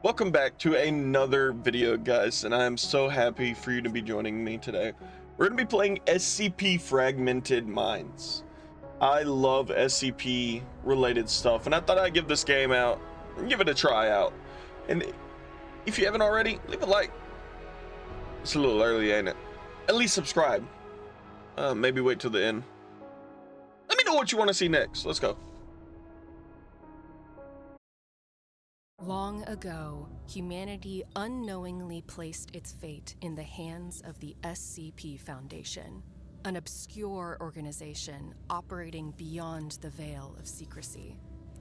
Welcome back to another video, guys, and I am so happy for you to be joining me today. We're going to be playing SCP Fragmented Minds. I love SCP related stuff, and I thought I'd give this game out and give it a try out. And if you haven't already, leave a like. It's a little early, ain't it? At least subscribe. Maybe wait till the end. Let me know what you want to see next. Let's go. Long ago, humanity unknowingly placed its fate in the hands of the SCP Foundation, an obscure organization operating beyond the veil of secrecy.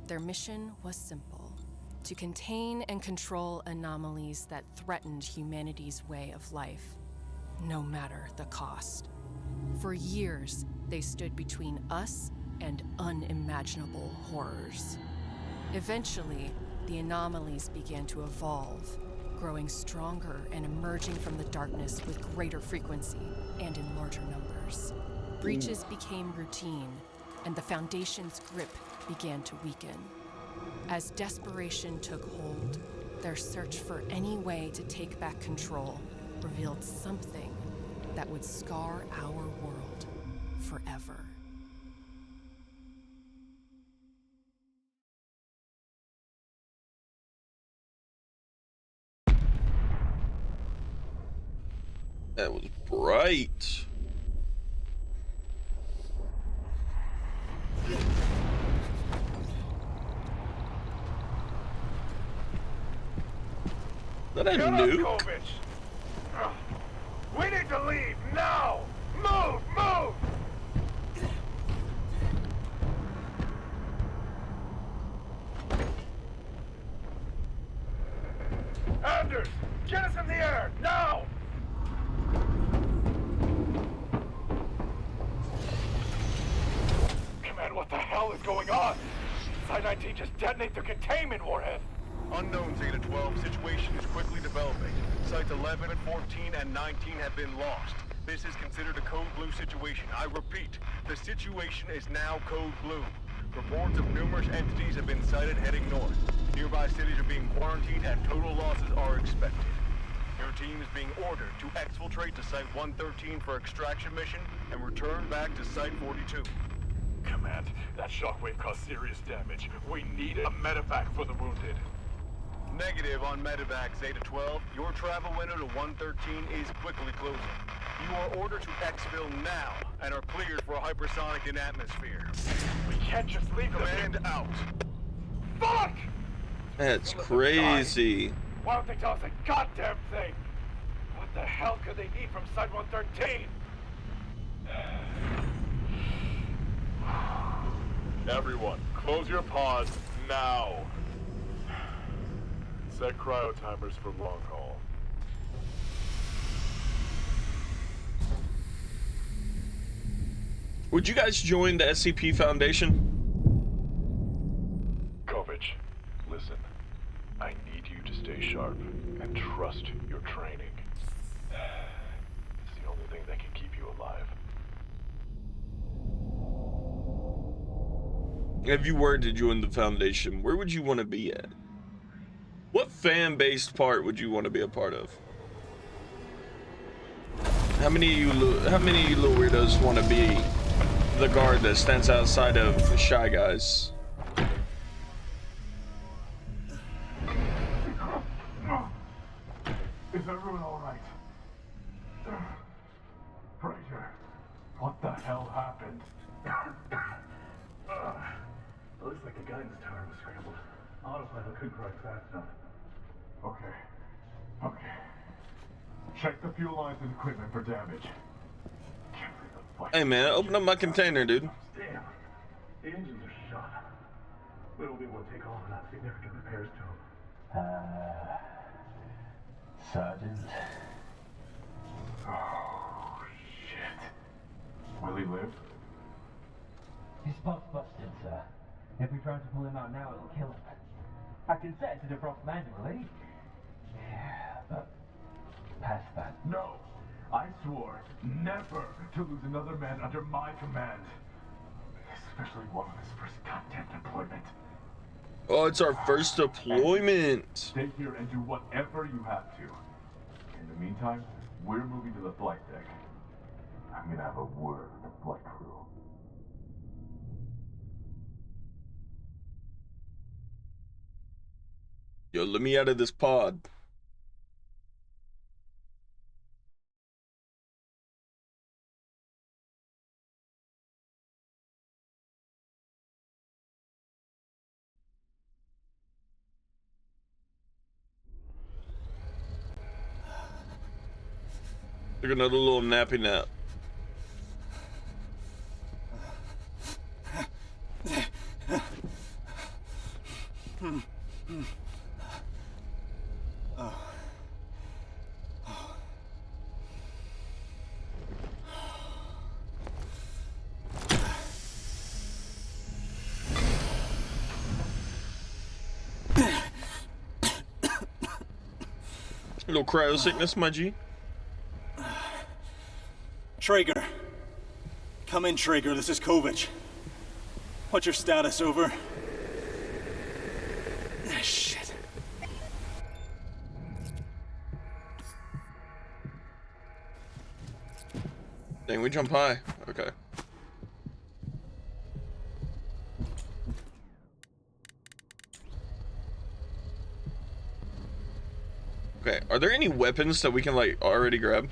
Their mission was simple: to contain and control anomalies that threatened humanity's way of life, no matter the cost. For years, they stood between us and unimaginable horrors. Eventually, the anomalies began to evolve, growing stronger and emerging from the darkness with greater frequency and in larger numbers. Breaches became routine, and the Foundation's grip began to weaken. As desperation took hold, their search for any way to take back control revealed something that would scar our world forever. That was bright. That a nuke? We need to leave now! Move! Move! Anders! Get us in the air! Now! Command, what the hell is going on? Site-19 just detonated the containment warhead! Unknown, Zeta 12. Situation is quickly developing. Sites 11 and 14 and 19 have been lost. This is considered a Code Blue situation. I repeat, the situation is now Code Blue. Reports of numerous entities have been sighted heading north. Nearby cities are being quarantined and total losses are expected. Your team is being ordered to exfiltrate to Site 113 for extraction mission and return back to Site 42. Command, that shockwave caused serious damage. We need a medevac for the wounded. Negative on medevac, Zeta 12. Your travel window to 113 is quickly closing. You are ordered to exfil now and are cleared for a hypersonic in atmosphere. We can't just leave Command out. Fuck! That's crazy. Why don't they tell us a goddamn thing? What the hell could they need from Site 113? Everyone, close your pods now. Set cryo timers for long haul. Would you guys join the SCP Foundation? Kovich, listen. I need you to stay sharp and trust your training. It's the only thing that can keep you alive. If you were to join the Foundation, where would you want to be at? What fan-based part would you want to be a part of? How many of you little weirdos want to be the guard that stands outside of Shy Guys? Is everyone all right? Fraser, what the hell happened? Looks like the guidance tower was scrambled. Autopilot couldn't correct fast enough. Okay. Check the fuel lines and equipment for damage. Can't believe the fuck. Hey man, open up my container, dude. Damn. The engines are shot. We won't be able to take off without significant repairs to them. Sergeant. Oh, shit. Will he live? His spot's busted, sir. If we try to pull him out now, it'll kill him. I can set it to defrost manually. Yeah, but past that. No! I swore never to lose another man under my command. Especially one on his first goddamn deployment. Oh, it's our first deployment. Stay here and do whatever you have to. In the meantime, we're moving to the flight deck. I'm gonna have a word with the flight crew. Yo, let me out of this pod. Took another little nappy nap. A little cryo sickness, my G. Traeger. Come in, Traeger. This is Kovic. What's your status? Over. Ah, shit. Dang, we jump high. Okay. Okay, are there any weapons that we can, like, already grab?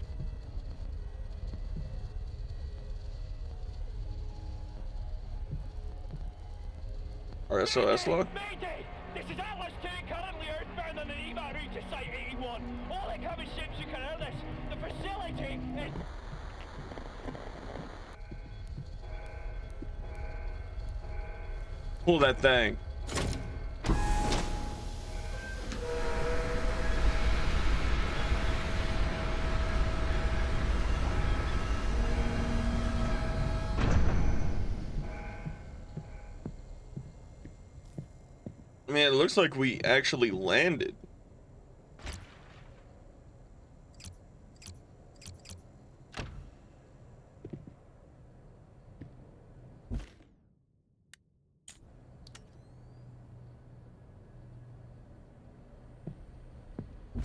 RSOS log? Mayday! This is Atlas 2, currently outbound on an EVA route to Site 81. All incoming ships you can hear this. The facility is... Pull that thing. Man, it looks like we actually landed.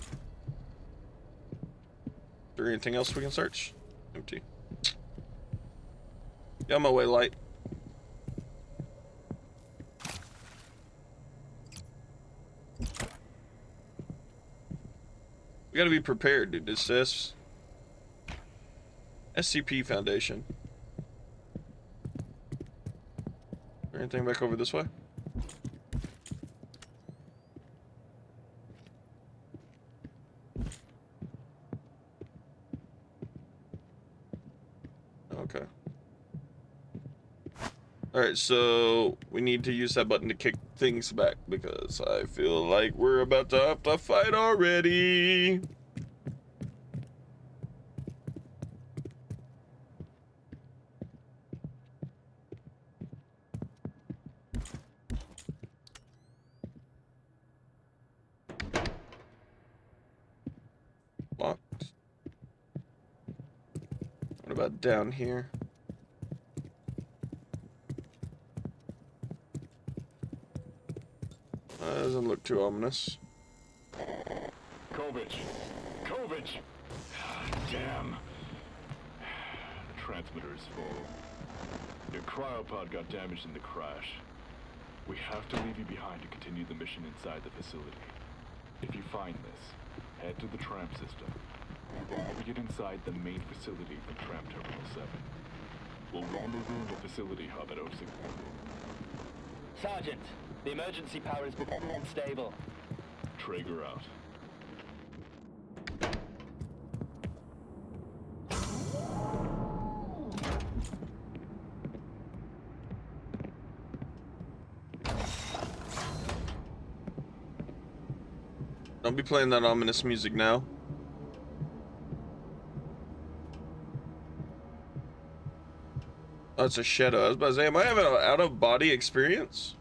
Is there anything else we can search? Empty. Get on my way, light. We gotta be prepared, dude. This says SCP Foundation. Is there anything back over this way? Okay. Alright, so we need to use that button to kick things back because I feel like we're about to have to fight already. Locked. What about down here? Doesn't look too ominous. Kovic! Kovic! Damn. The transmitter is full. Your cryopod got damaged in the crash. We have to leave you behind to continue the mission inside the facility. If you find this, head to the tram system. We get inside the main facility from Tram Terminal 7. We'll rendezvous in the facility hub at 06. Sergeant, the emergency power is unstable. Traeger out. Don't be playing that ominous music now. Oh, it's a shadow. I was about to say, am I having an out-of-body experience?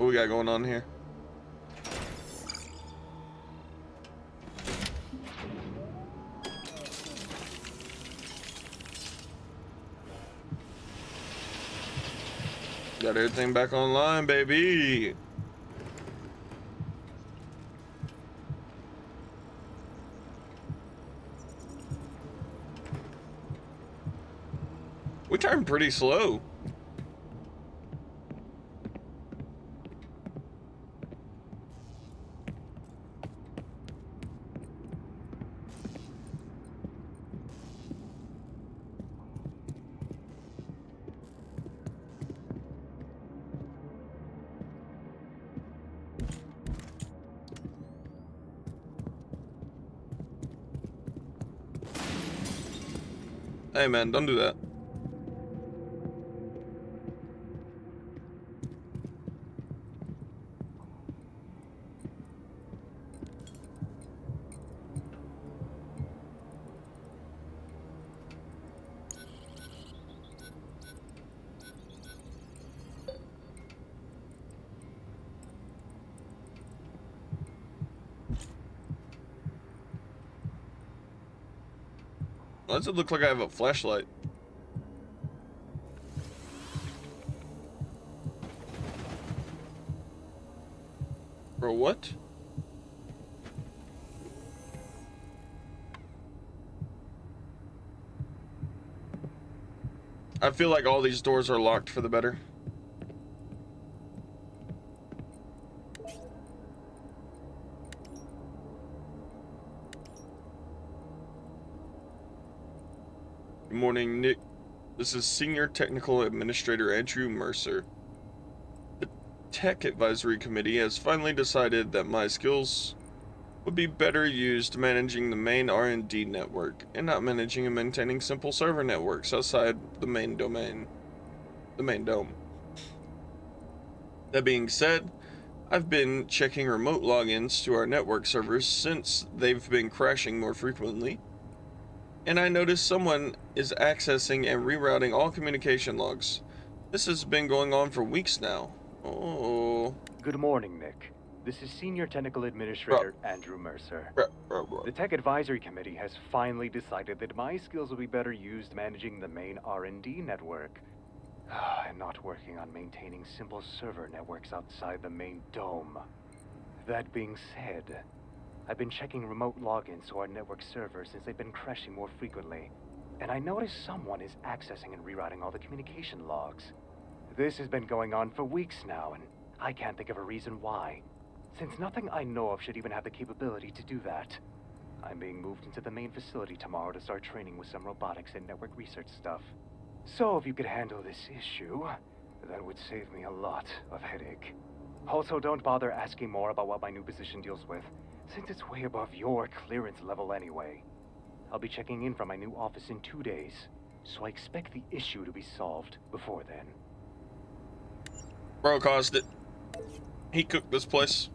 What we got going on here? Got everything back online, baby. We turned pretty slow. Hey man, don't do that. Why does it look like I have a flashlight? Bro, what? I feel like all these doors are locked for the better. Good morning, Nick. This is Senior Technical Administrator Andrew Mercer. The Tech Advisory Committee has finally decided that my skills would be better used managing the main R&D network and not managing and maintaining simple server networks outside the main domain. The main dome. That being said, I've been checking remote logins to our network servers since they've been crashing more frequently, and I noticed someone is accessing and rerouting all communication logs. This has been going on for weeks now. Oh. Good morning, Nick. This is Senior Technical Administrator Andrew Mercer. The Tech Advisory Committee has finally decided that my skills will be better used managing the main R&D network, and not working on maintaining simple server networks outside the main dome. That being said, I've been checking remote logins to our network servers since they've been crashing more frequently, and I noticed someone is accessing and rerouting all the communication logs. This has been going on for weeks now, and I can't think of a reason why, since nothing I know of should even have the capability to do that. I'm being moved into the main facility tomorrow to start training with some robotics and network research stuff. So if you could handle this issue, that would save me a lot of headache. Also, don't bother asking more about what my new position deals with, since it's way above your clearance level anyway. I'll be checking in from my new office in 2 days, so I expect the issue to be solved before then. Bro caused it. He cooked this place.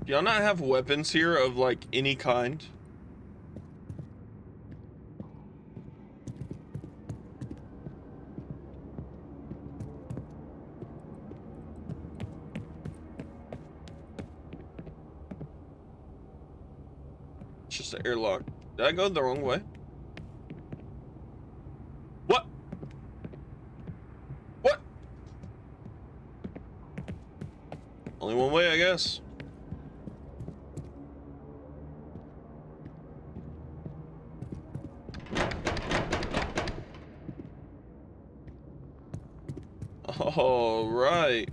Do y'all not have weapons here of like any kind? It's just an airlock. Did I go the wrong way? What? What? Only one way, I guess. All right.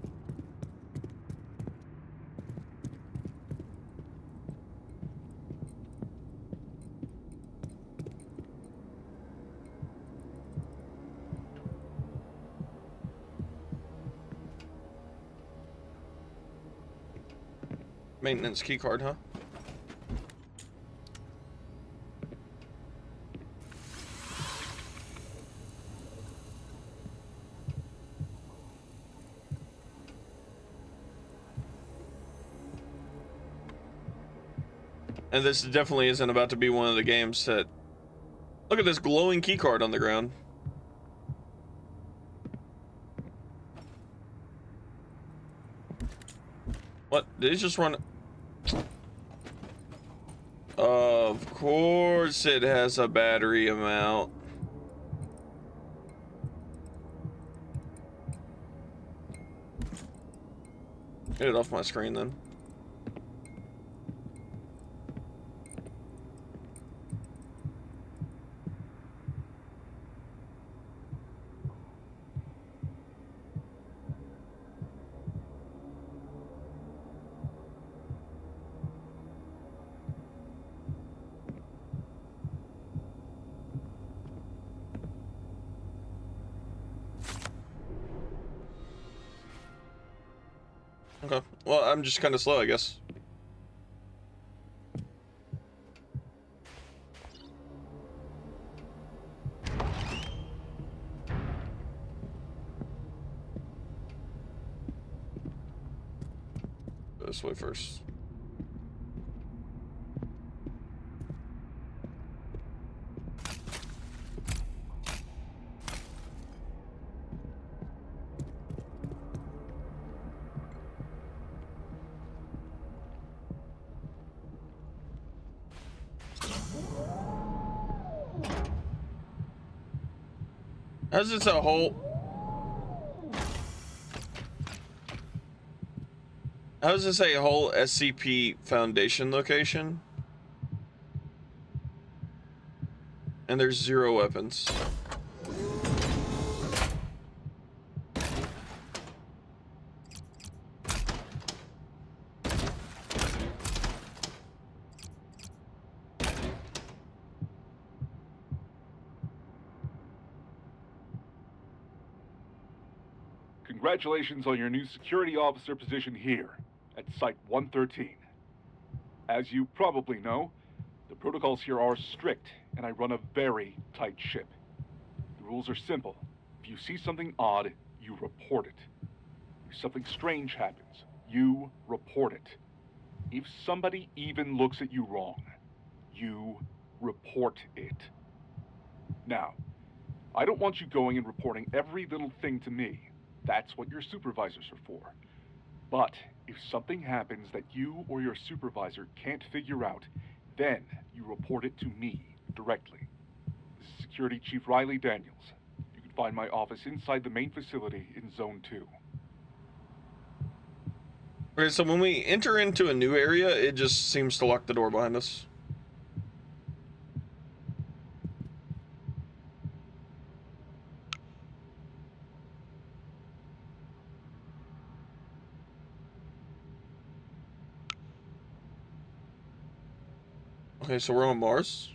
Maintenance key card, huh? And this definitely isn't about to be one of the games that... Look at this glowing keycard on the ground. What? Did he just run... Of course it has a battery amount. Get it off my screen then. Okay. Well, I'm just kind of slow, I guess. Go this way first. How's this a whole... How's this a whole SCP Foundation location? And there's 0 weapons. Congratulations on your new security officer position here at Site 113. As you probably know, the protocols here are strict, and I run a very tight ship. The rules are simple. If you see something odd, you report it. If something strange happens, you report it. If somebody even looks at you wrong, you report it. Now, I don't want you going and reporting every little thing to me. That's what your supervisors are for. But if something happens that you or your supervisor can't figure out, then you report it to me directly. This is Security Chief Riley Daniels. You can find my office inside the main facility in Zone 2. Okay, so when we enter into a new area, it just seems to lock the door behind us. Okay, so we're on Mars.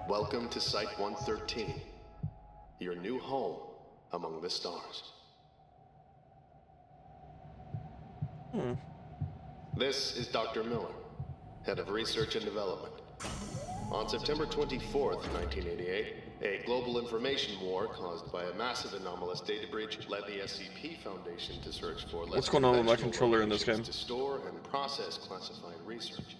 Welcome to Site 113, your new home among the stars. This is Dr. Miller, Head of Research and Development. On September 24th, 1988, a global information war caused by a massive anomalous data breach led the SCP Foundation to search for What's going on with my controller in this game? To store and process classified research.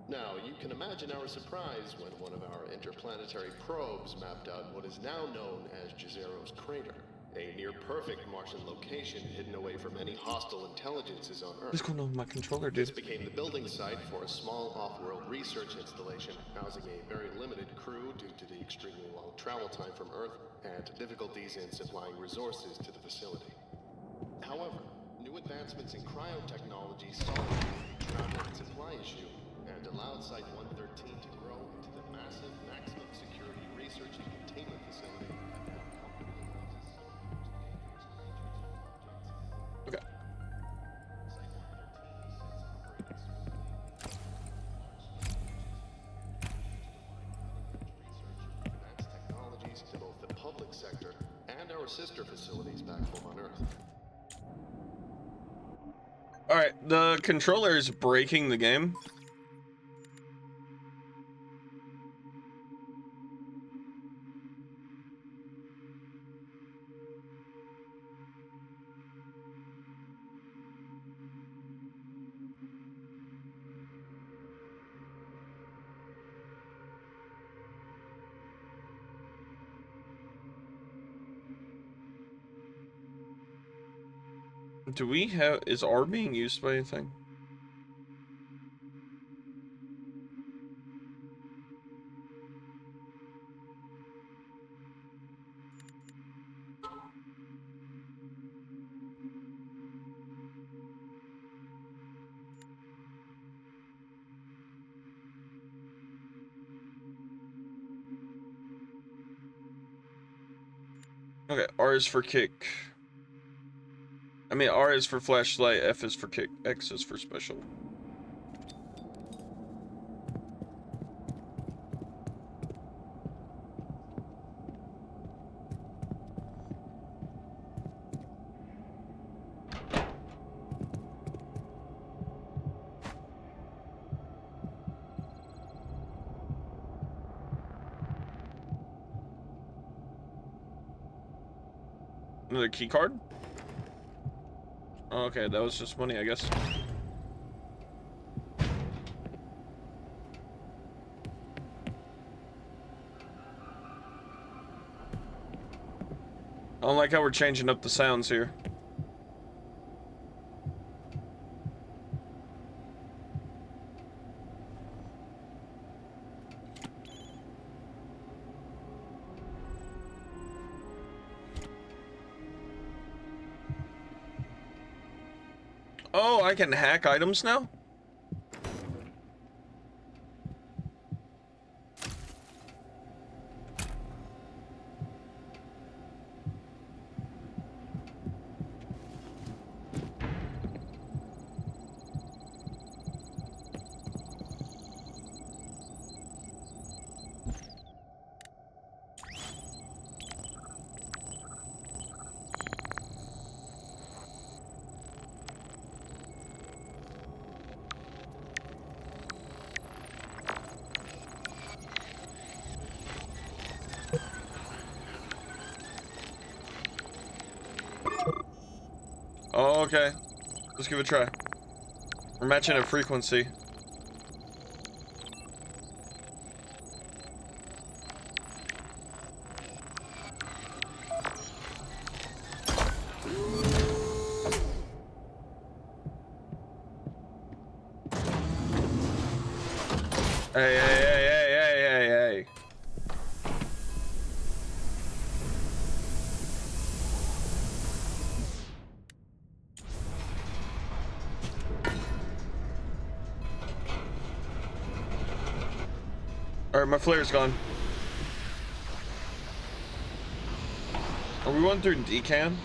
Now, you can imagine our surprise when one of our interplanetary probes mapped out what is now known as Jazero's Crater, a near-perfect Martian location hidden away from any hostile intelligences on Earth. What's going on with my controller, dude? This became the building site for a small off-world research installation housing a very limited crew due to the extremely long travel time from Earth and difficulties in supplying resources to the facility. However, new advancements in cryotechnology solved the travel and supply issue and allowed Site 113 to grow into the massive maximum security research and containment facility. Okay. Advanced technologies to both the public sector and our sister facilities back home on Earth. All right, the controller is breaking the game. Do we have, is R being used by anything? Okay, R is for kick. I mean, R is for flashlight, F is for kick, X is for special. Another key card? Oh, okay, that was just money, I guess. I don't like how we're changing up the sounds here. Oh, I can hack items now? Oh, okay. Let's give it a try. We're matching a frequency. Hey, hey, hey, hey, hey, hey, hey. Alright, my flare's gone. Are we going through decan?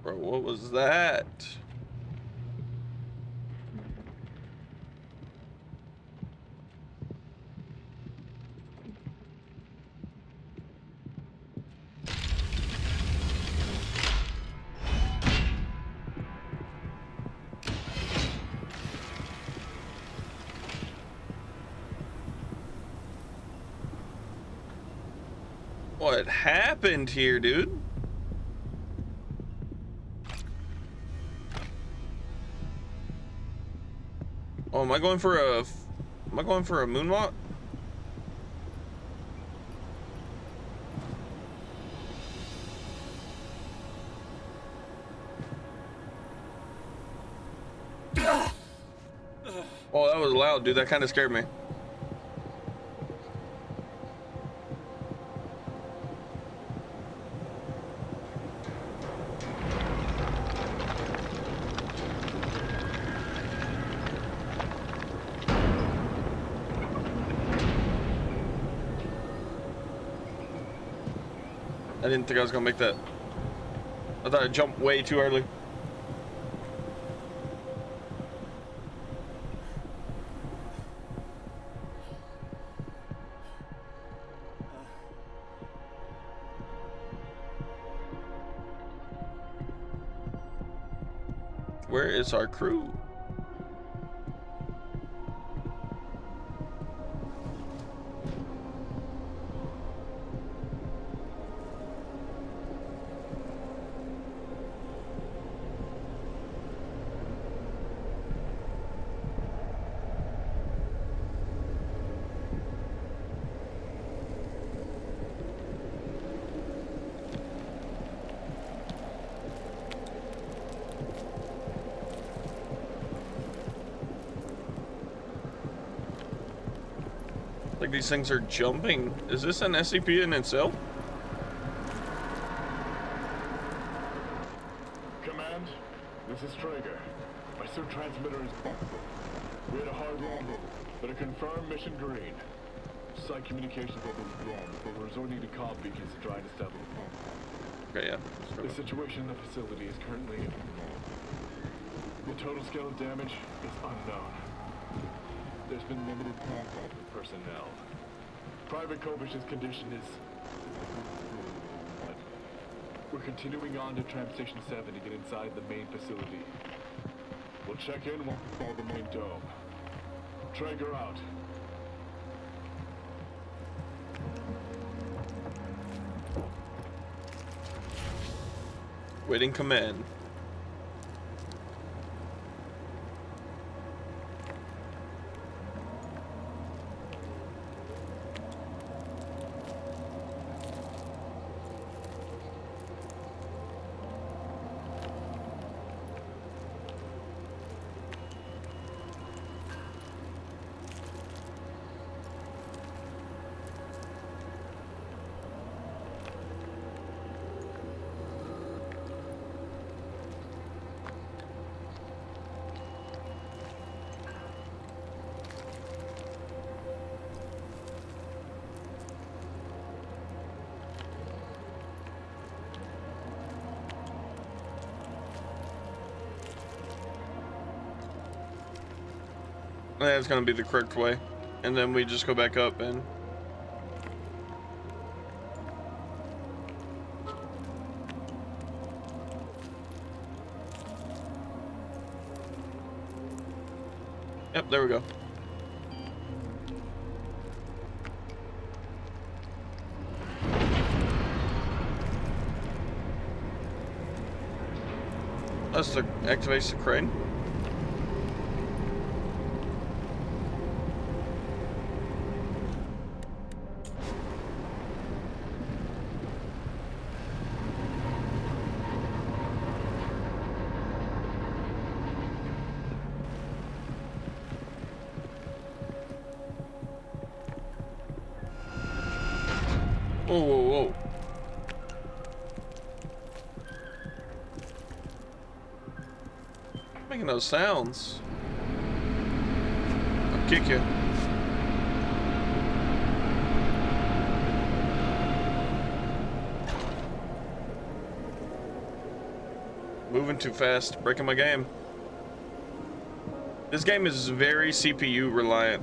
Bro, what was that? What happened here, dude? Oh, am I going for a moonwalk? Oh, that was loud, dude. That kind of scared me. I didn't think I was gonna make that. I thought I jumped way too early. Where is our crew? Like these things are jumping. Is this an SCP in itself? Command, this is Traeger. My suit transmitter is busted. We had a hard landing, but a confirmed mission green. Site communications have been jammed, but we're resorting to comm beacons to try and establish a plan. Okay, yeah. The situation in the facility is currently... The total scale of damage is unknown. There's been limited contact with personnel. Private Kovach's condition is... We're continuing on to Tram Station 7 to get inside the main facility. We'll check in once we call the main dome. Traeger out. Waiting command. That's gonna be the correct way, and then we just go back up and yep, there we go. That's the activates the crane. Whoa, whoa, whoa. Making those sounds. I'll kick you. Moving too fast, breaking my game. This game is very CPU reliant.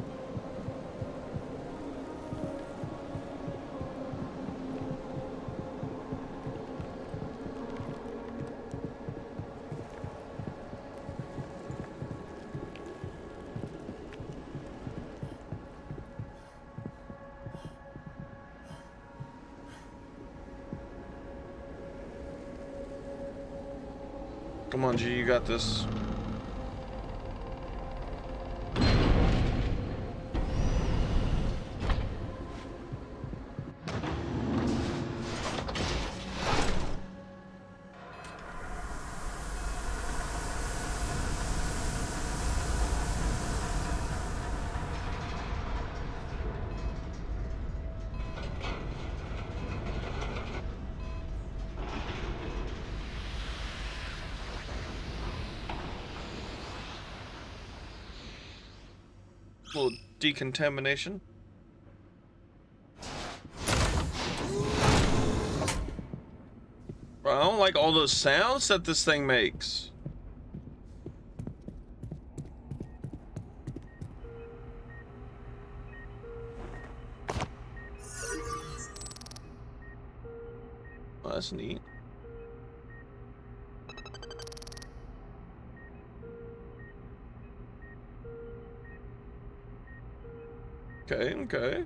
Come on, G, you got this. Little decontamination. Bro, I don't like all those sounds that this thing makes. Oh, that's neat. Okay.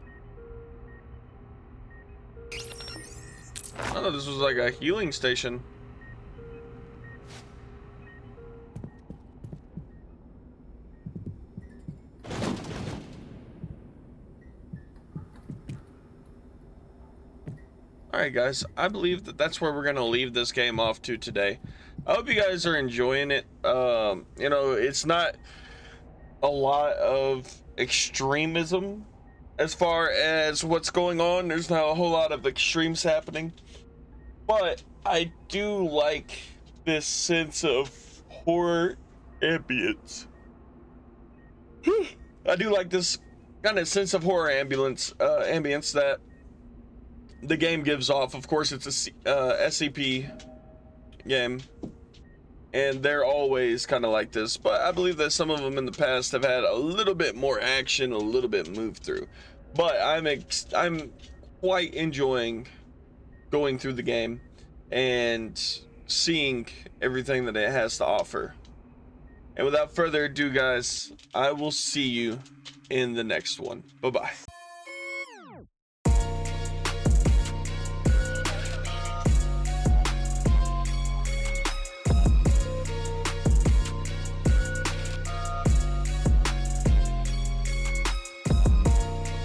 I thought this was like a healing station. Alright guys, I believe that that's where we're going to leave this game off to today. I hope you guys are enjoying it. You know, it's not a lot of extremism as far as what's going on. There's not a whole lot of extremes happening. But I do like this sense of horror ambience. I do like this kind of sense of horror ambience that the game gives off. Of course, it's a SCP game, and they're always kind of like this, but I believe that some of them in the past have had a little bit more action, a little bit move through. But I'm quite enjoying going through the game and seeing everything that it has to offer. And without further ado, guys, I will see you in the next one. Bye-bye.